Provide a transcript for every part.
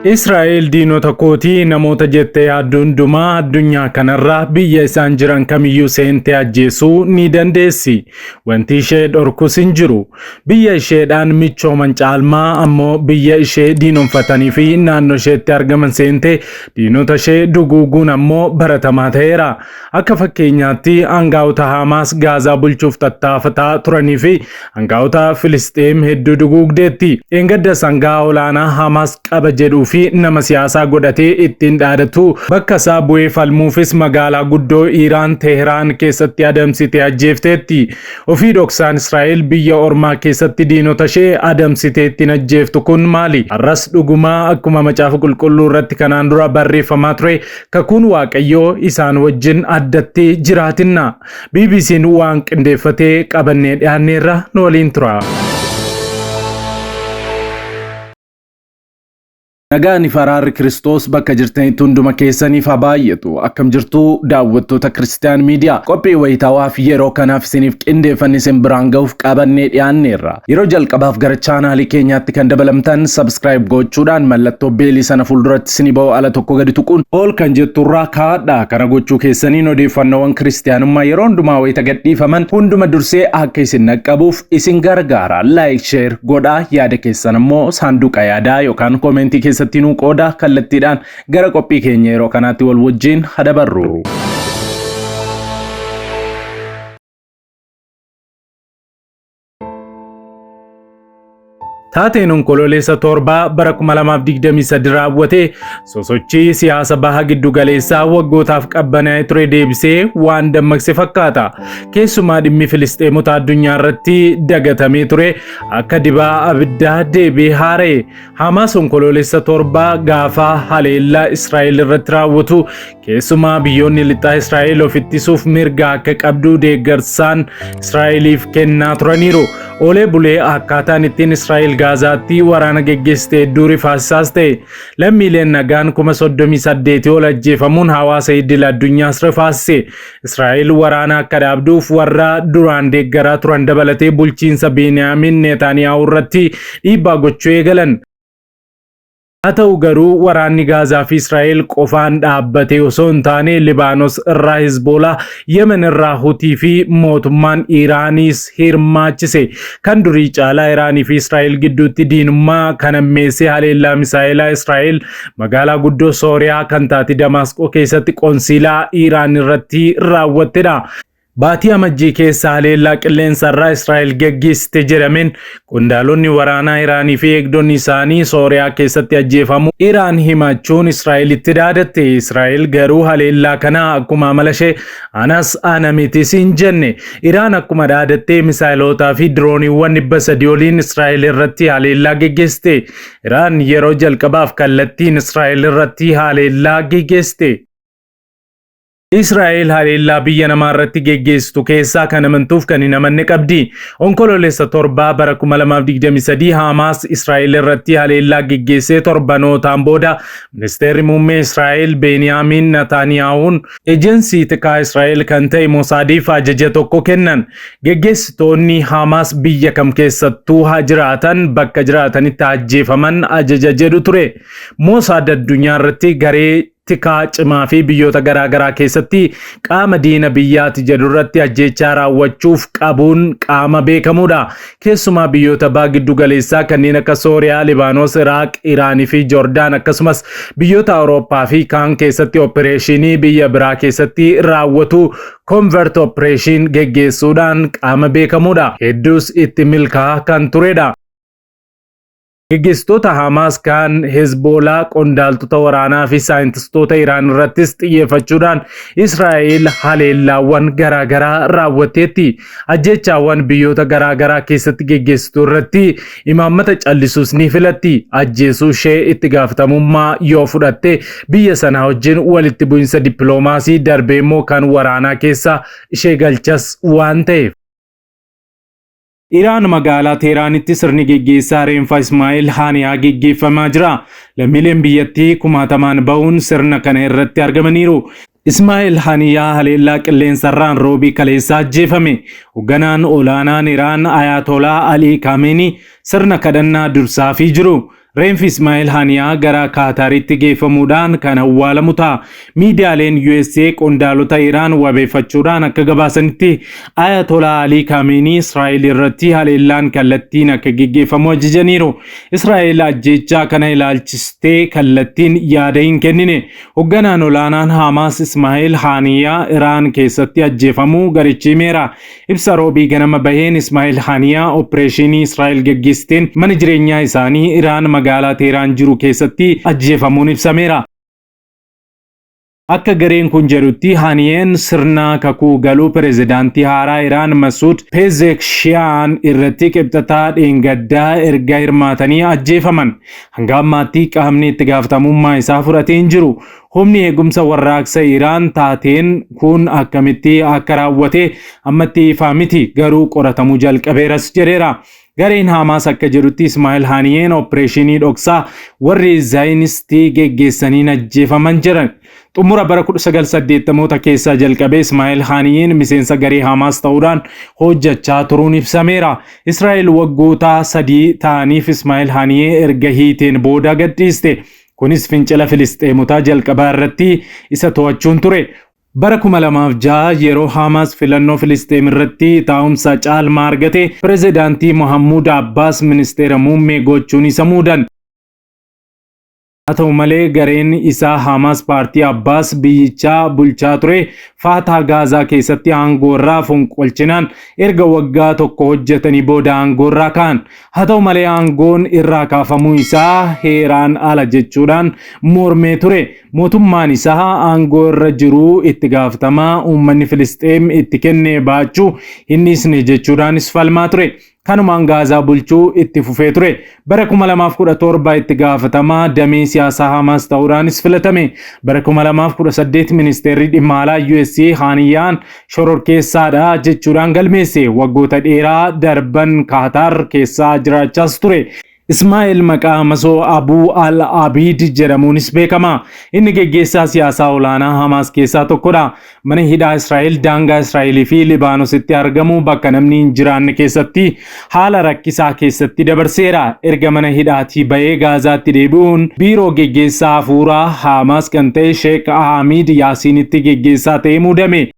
Israa'el diinota kootii namoota jettee hundumaa addunyaa kanarraa biyya isaan jiran kamiyyuu seentee ajjeesuu ni dandeessi. Wanti ishee dhorkus hin jiru. Biyya isheedhaan michooman caalmaa ammoo biyya ishee diinonfatanii fi naannoo isheetti argaman seentee diinota ishee duguuguun ammoo baratamaa ta'eera. Akka fakkeenyaatti hangaa'ota Hamaas Gaazaa bulchuuf tattaafataa turanii fi hangaa'ota Filisxeem hedduu duguugdeetti. Engadda sangaa olaanaa Hamaas qaba jedhuu fi nama siyaasaa godhatee ittiin dhaadatu bakka isaa bu'ee falmuufis magaalaa guddoo Iraan Teheraan keessatti adamsitee ajjeefteetti. Ofii dhoksaan Israa'el biyya ormaa keessatti diinota ishee adamsitee ittiin ajjeeftu kun maali? Har'as dhugumaa akkuma macaafa qulqulluu irratti kanaan dura barreeffamaa ture kakuun Waaqayyoo isaan wajjin addatti jiraatinna. BBC'n waan qindeeffatee qabannee dhiyaanneerra nu waliin tura. Nagaan faraarri Kiristoos bakka jirtanitti hunduma keessaniif haa baay'atu. Akkam jirtu daawwattoota Kiristiyaan Miidiyaa. Qophii wayitaawaa fi yeroo kanaaf isiniif qindeeffanne isin biraan ga'uuf qabannee dhiyaanneerra. Yeroo jalqabaaf gara chaanaalii keenyaatti kan dabalamtan subscribe gochuudhaan mallattoo beelii sana fuulduratti isinii ba'u ala tokko gadi tuquun ol kan jetturraa kaadha. Kana gochuu keessaniin odeeffannoowwan kiristiyaanummaa yeroo hundumaa wayita gadhiifaman hunduma dursee akka isin naqqabuuf isin gargaara. Like, share godhaa, yaada keessan ammoo saanduqa yaadaa yookaan koomentii keessatti nu qooda kallattiidhaan gara qophii keenya yeroo kanaatti wal wajjin hadabarru. Taateen onkololeessa torbaa bara 2023 raawwate sosochii siyaasa baha giddu galeessaa waggootaaf qabbanaa'ee ture deebisee waan dammaqse fakkaata. Keessumaa dhimmi Filisxeemota addunyaa irratti dagatamee ture akka dibaa abiddaa deebi'ee haara'e. Hamaas onkololeessa torbaa gaafa haleellaa Israa'el irratti raawwatu keessumaa biyyoonni lixaa Israa'el of ittisuuf mirga akka qabdu deeggarsaan Israa'eliif kennaa turaniiru. Olee bulee akkaataan ittiin Israa'el Gaazaatti waraana geggeessite hedduu rifaasisaas ta'e. Lammiileen nagaan 38 ol ajjeefamuun hawaasa idil addunyaas rifaasise. Israa'el waraana akka dhaabduuf warra duraan deeggaraa turan dabalatee bulchiinsa Beniyaamin Netanyaahuu irratti dhiibbaa gochuu eegalan. Haa ta'u garuu waraanni Gaazaa fi Israa'el qofaan dhaabbatee osoo hin taane Libaanos irraa Hizboolaa, Yemen irraa Hutii fi mootummaan Iraanis hirmaachise. Kan durii caalaa Iraanii fi Israa'el gidduutti diinummaa kan ammeessee haleellaa misaa'ilaa Israa'el magaalaa guddoo Sooriyaa kan taate Damaasqoo keessatti qonsiilaa Iraan irratti raawwattedha. Baatii amajjii keessa haleellaa qilleensa irraa Israa'el geggeessite jedhameen qondaalonni waraanaa Iraanii fi eegdonni isaanii Sooriyaa keessatti ajjeefamu Iraan himachuun Israa'elitti dhaadatte. Israa'el garuu haleellaa kana akkuma amala ishee anas ana miti hin jenne. Iraan akkuma dhaadattee misaayilotaa fi dirooniiwwan 300 oliin Israa'el irratti haleellaa geggeessite. Iraan yeroo jalqabaaf kallattiin Israa'el irratti haleellaa geggeessite. Israa'el haleellaa biyya namaa irratti geggeessitu keessaa kan amantuuf kan hin amanne qabdi. Onkololeessa torbaa bara 2023 Hamaas Israa'el irratti haleellaa geggeessee torbanootaan booda ministeerri muummee Israa'el Beniyaamin Netanyahuun ejensii tikaa Israa'el kan ta'e Mosaadiif ajaja tokko kennan. Geggeessitoonni Hamaas biyya kam keessattuu haa jiraatan bakka jiraatanitti ajjeefaman ajaja jedhu ture. Mosaad addunyaa irratti garee tikaa cimaa fi biyyoota garaagaraa keessatti qaama diina biyyaati jedhu irratti ajjechaa raawwachuuf qabuun qaama beekamuudha. Keessumaa biyyoota baha giddu galeessaa kanneen akka Sooriyaa, Libaanos, Iraaq, Iraanii fi Joordaan akkasumas biyyoota Awurooppaa fi kaan keessatti opereeshinii biyya biraa keessatti raawwatu Convert Operation geggeessuudhaan qaama beekamuudha. Hedduus itti milkaa'aa kan turedha. Geggeessitoota Hamaas kan Hezbolaa qondaaltota waraanaa fi saayintistoota Iraan irrattis xiyyeeffachuudhaan Israa'el haleellaawwan garaagaraa raawwatteetti. Ajjechaawwan biyyoota garaagaraa keessatti geggeessitu irratti imaammata callisuus ni filatti. Ajjeesuu ishee itti gaafatamummaa yoo fudhatte biyya sana wajjin walitti bu'insa dippiloomaasii darbee immoo kan waraanaa keessa ishee galchas waan ta'eef. Iraan magaalaa Teeraanitti sirni geggeessaa reenfa Ismaa'eel Haniyaa geggeeffamaa jira. Lammiileen biyyattii kumaatamaan ba'uun sirna kana irratti argamaniiru. Ismaa'eel Haniyaa haleellaa qilleensarraan roobii kaleessaa ajjeefame. Hoogganaan olaanaan Iraan Ayatollah Ali Khamenei sirna kadhannaa dursaafii jiru. Reenfi Ismaa'eel Haniyaa gara Kaataritti geeffamuudhaan kan awwaalamu ta'a. Miidiyaaleen USA qondaalota Iraan wabeeffachuudhaan akka gabaasanitti Ayatollah Ali Khamenei Israa'el irratti haleellaan kallattiin akka geggeeffamu ajajaniiru. Israa'el ajjechaa kana ilaalchistee kallattiin yaada hin kennine. Hoogganaan olaanaan Hamas Ismaa'eel Haniyaa Iraan keessatti ajjeefamuu garichi himeera. Ibsa roobii ganama baheen Ismaa'eel Haniyaa opereeshinii Israa'el geggeessiteen mana jireenyaa isaanii Iraan magaalaa Teheraan jiru keessatti ajjeefamuun ibsameera. Akka gareen kun jedhutti Haniyeen sirna kakuu galuu pirezidaantii haaraa Iraan Masoud Pezeshkian irratti qibxataa dheengaddaa erga hirmaatanii ajjeefaman. Hanga ammaatti qaamni itti gaafatamummaa isaa fudhatee hin jiru. Humni eegumsa warraaqsa Iraan taateen kun akkamitti akka raawwate ammatti ifaa miti, garuu qoratamuu jalqabeeras jedheera. Gareen Hamas akka jedhutti Ismaa'eel Haniyeen opereeshinii dhoksaa warri Zaayinistii geggeessaniin ajjeefaman jiran. Xumura bara 1980 keessaa jalqabee Ismaa'eel Haniyeen miseensa garee Hamas ta'uudhaan hojjechaa turuun ibsameera. Israa'el waggoota 3 ta'aniif Ismaa'eel Haniyee erga hiiteen booda gadhiiste. Kunis fincila Filisxeemotaa jalqabaa irratti isa to'achuun ture. Bara 2006 yeroo Hamas filannoo Filisxeem irratti taa'umsa caalmaa argate pirezidaantii Mohammud Abbas ministeera muummee gochuun isa muudan. Haa ta'u malee gareen isaa Hamas paartii Abbas biyyichaa bulchaa ture Fatah Gaazaa keessatti aangoo irraa fonqolchinaan erga waggaa tokko hojjetanii booda aangoo irraa ka'an. Haa ta'u malee aangoon irraa kaafamuu isaa heeraan ala jechuudhaan mormee ture. Mootummaan isaa aangoo irra jiru itti gaafatamaa uummanni Filisxeem itti kennee baachuu hin dhiisne jechuudhaanis falmaa ture. Kanumaan Gaazaa bulchuu itti fufee ture. Bara 2017 itti gaafatamaa damee siyaasaa Hamas ta'uudhaanis filatame. Bara 2018 ministeerri dhimma alaa USA Haniyaan shororkeessaadha jechuudhaan galmeesse. Waggoota dheeraa darban Qatar keessaa jiraachaas ture. Ismaa'eel maqaa masoo Abu al-Abid jedhamuunis beekama. Inni geggeessaa siyaasaa olaanaa Hamas keessaa tokkodha. Mana hidhaa Israa'el daangaa Israa'elii fi Libaanositti argamu bakka namni hin jiraanne keessatti haala rakkisaa keessatti dabarseera. Erga mana hidhaatii bahee Gaazaatti deebi'uun biiroo geggeessaa hafuuraa Hamas kan ta'e Sheikh Ahmed Yaasinitti geggeessaa ta'ee muudame.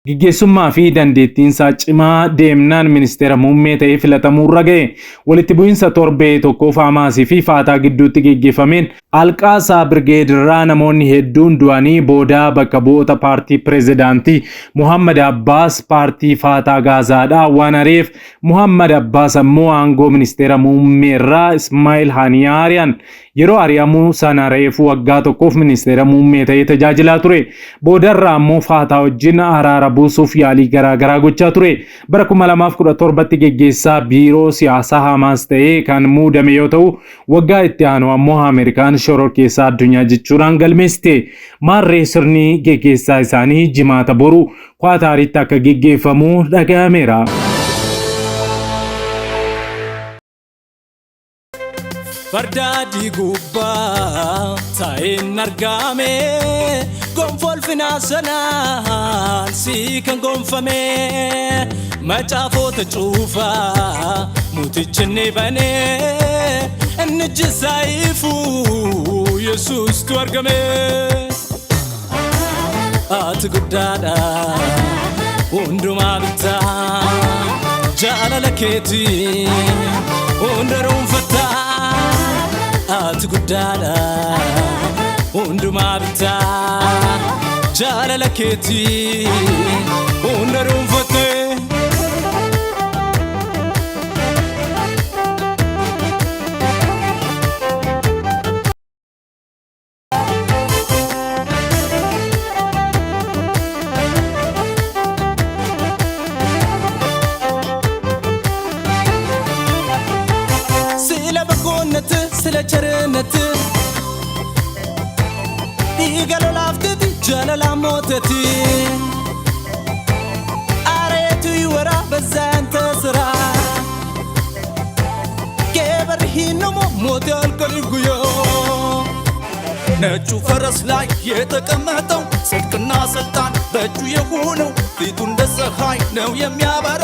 Gaggeessummaa fi dandeettiinsaa cimaa deemnaan ministeera muummee ta'ee filatamuu ga'e. Walitti bu'iinsa torbee tokkoof Hamasii fi Fatah gidduutti geggeeffameen Alqaasaa Birgeedirraa namoonni hedduun du'anii booda bakka bu'oota paartii pirezidaantii Muhammad Abbas paartii Fatah Gaazaadhaa waan ari'eef Muhammad Abbas ammoo aangoo ministeera muummeerraa Ismaa'eel Haniyaariyaan yeroo ari'amuu sana reefu waggaa tokkoof ministeera muummee ta'ee tajaajilaa ture. Boodarraa ammoo Fatah wajjin araara buusuuf yaalii garaagaraa gochaa ture. Bara 2017tti geggeessaa biiroo siyaasaa Hamas ta'ee kan muudame yoo ta'u, waggaa itti aanu ammoo Ameerikaan shororkeessaa addunyaa jechuudhaan galmeessite. Maarree sirni geggeessaa isaanii jimaata boru Qaataritti akka geggeeffamu dhaga'ameera. Fardadi gubba ta'in argame gonfol finansanaan si kan gonfame macaafota cuufa mutichinni bane nijisaifu Yesus tu argame ati guddaadha hundumaa bitta jaalala keetii hundaruun fatta ati guddaadha hundumaa bitta jaalala keetii hundaruun fatta. Sila chernet igalo lafteti jalala moteti aretu yura bazanta sra keber hinmo motel kaliguyo ነጩ ፈረስ ላይ የተቀመጠው ጽድቅና ስልጣን በእጁ የሆነው ፊቱ እንደ ፀሐይ ነው የሚያበራ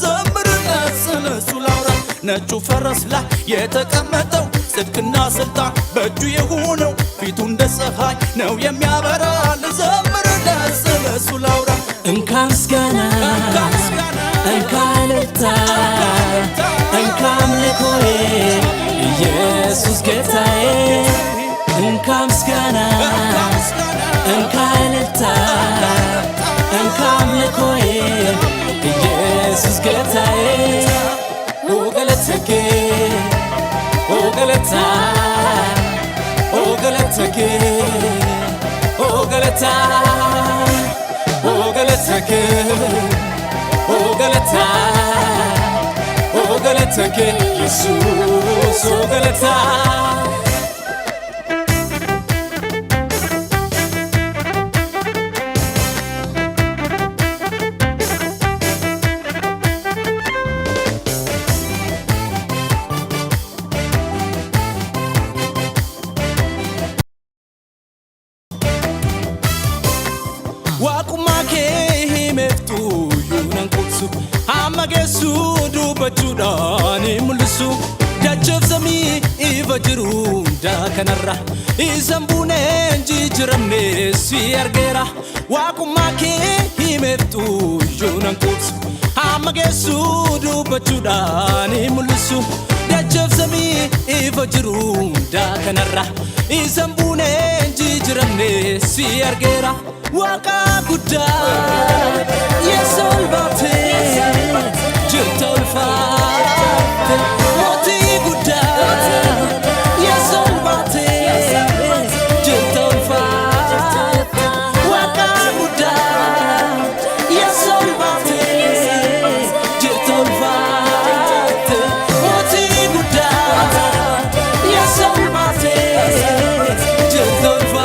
ዘምርለት ስለሱ ላውራ ነጩ ፈረስ ላይ የተቀመጠው ጽድቅና ስልጣን በእጁ የሆነው ፊቱ እንደ ፀሐይ ነው የሚያበራ ልዘምር ደስ ለሱ ላውራ እንካ ምስጋና እንካ እልልታ እንካ አምልኮዬ ኢየሱስ ጌታዬ እንካ ምስጋና እንካ እልልታ እንካ አምልኮዬ ኢየሱስ ጌታዬ ኦገለተኬ ኦገለታ ኦገለተኬ ኦገለታ ኦገለተኬ ኦገለታ ኦገለተኬ ኢየሱስ ኦገለታ Amagesu dubachudani mulsu dachef sami ivajiru da kanarra isambune jijiramne si argera wakumake himeftu yunan kutsu amagesu dubachudani mulsu dachef sami ivajiru da kanarra isambune jijiramne si argera waka gudda yesolbate Jirtolfate Moti gudda yesolbate Jirtolfate waka gudda yesolbate Jirtolfate Moti gudda yesolbate Jirtolfate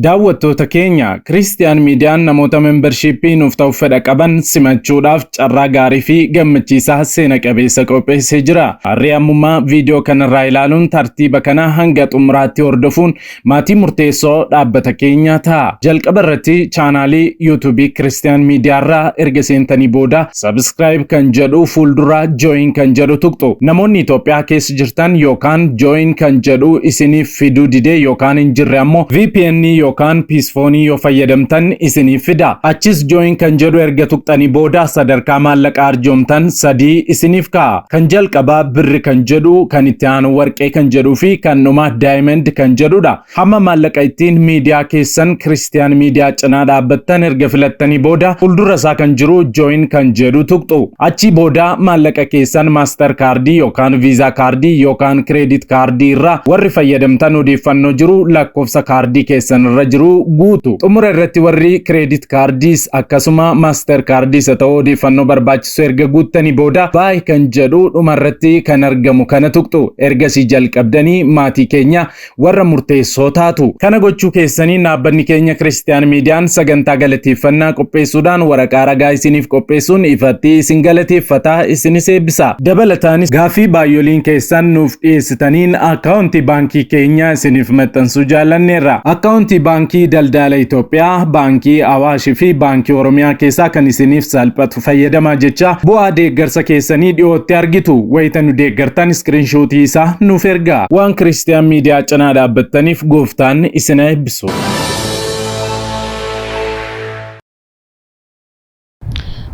daawwattoota keenya Christian Midiyaan namoota membershipii nuuf ta'u fedha qaban simachuudhaaf carraa gaarii fi gammachiisaa seena qabeessa qopheessee jira. Harri ammummaa viidiyoo kanarraa ilaaluun tartiiba kana hanga xumuraatti hordofuun maatii murteessoo dhaabbata keenyaa ta'a. Jalqaba irratti chaanaalii YouTube Christian Midiyaarraa erga seentanii booda subscribe kan jedhu fuulduraa join kan jedhu tuqxu. Namoonni Itoophiyaa keessa jirtan yookaan join kan jedhu isiniif fiduu didee yookaan hin jirre ammoo VPN yookaan piisfoonii yoo fayyadamtan isiniif fida. Achis join kan jedhu erga tuqxanii booda sadarkaa maallaqa arjoomtan sadii isiniif ka'a. Kan jalqabaa birri kan jedhu, kan itti aanu warqee kan jedhuu fi kan dhumaa diamond kan jedhudha. Hamma maallaqa ittiin miidiyaa keessan Christian Midiyaa cinaa dhaabbattan erga filattanii booda fuuldura isaa kan jiru join kan jedhu tuqxu. Achi booda maallaqa keessan master kaardii yookaan viizaa kaardii yookaan credit kaardii irraa warri fayyadamtan odeeffannoo jiru lakkoofsa kaardii keessan irra jiru guutu. Xumura irratti warri credit kaardiis akkasuma master kaardiis ta'uu odeeffannoo barbaachisu erga guuttanii booda baay kan jedhu dhuma irratti kan argamu kana tuqxu. Ergasii jalqabdanii maatii keenya warra murteessoo taatu. Kana gochuu keessanii dhaabbanni keenya Christian Midiyaan sagantaa galateeffannaa qopheessuudhaan waraqaa ragaa isiniif qopheessuun ifatti isin galateeffataa isinis eebbisa. Dabalataanis gaafii baay'ooliin keessan nuuf dhiyeessitaniin akkaawuntii baankii keenya isiniif maxxansuu jaallanneerra. Akkaawuntii baankii daldala Itoophiyaa, baankii Awaash fi baankii Oromiyaa keessaa kan isiniif salphatu fayyadamaa jecha bu'aa deeggarsa keessanii dhiyootti argitu. Wayita nu deeggartan iskiriinshotii isaa nuuf ergaa. Waan Christian Midiyaa cinaa dhaabbattaniif gooftaan isin eebbisu.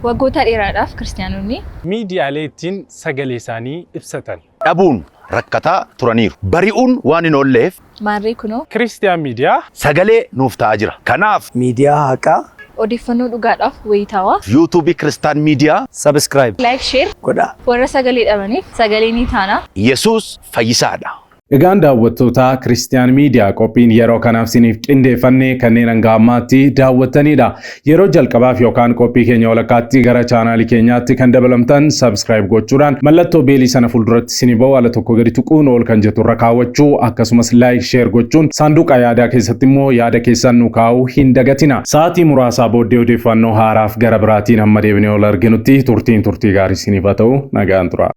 Waggoota dheeraadhaaf kiristaanonni miidiyaalee ittiin sagalee isaanii ibsatan dhabuun rakkataa turaniiru. Bari'uun waan hin oolleef maarree kunoo Christian Midiyaa sagalee nuuf ta'aa jira. Kanaaf miidiyaa haqaa odeeffannoo dhugaadhaaf wayitaawaa YouTube Kristaan Miidiyaa Subscribe. like share godhaa. warra sagalee dhabaniif sagalee ni taana. Yesuus fayyisaadha. Egaan daawwattoota Kiristiyaan Miidiyaa qophiin yeroo kanaaf siniif qindeeffannee kanneen hanga ammaatti daawwattanidha. Yeroo jalqabaaf yookaan qophii keenya walakkaatti gara chaanaalii keenyaatti kan dabalamtan subscribe gochuudhaan mallattoo beelii sana fuulduratti sinii ba'u ala tokko gadi tuquun ol kan jettu irra kaawwachuu akkasumas like share gochuun saanduqa yaadaa keessatti immoo yaada keessan nu kaa'uu hin dagatina. Sa'aatii muraasaa booddee odeeffannoo haaraaf gara biraatiin hamma deebinee ol arginutti turtii gaarii siniif haa ta'u nagaan tura.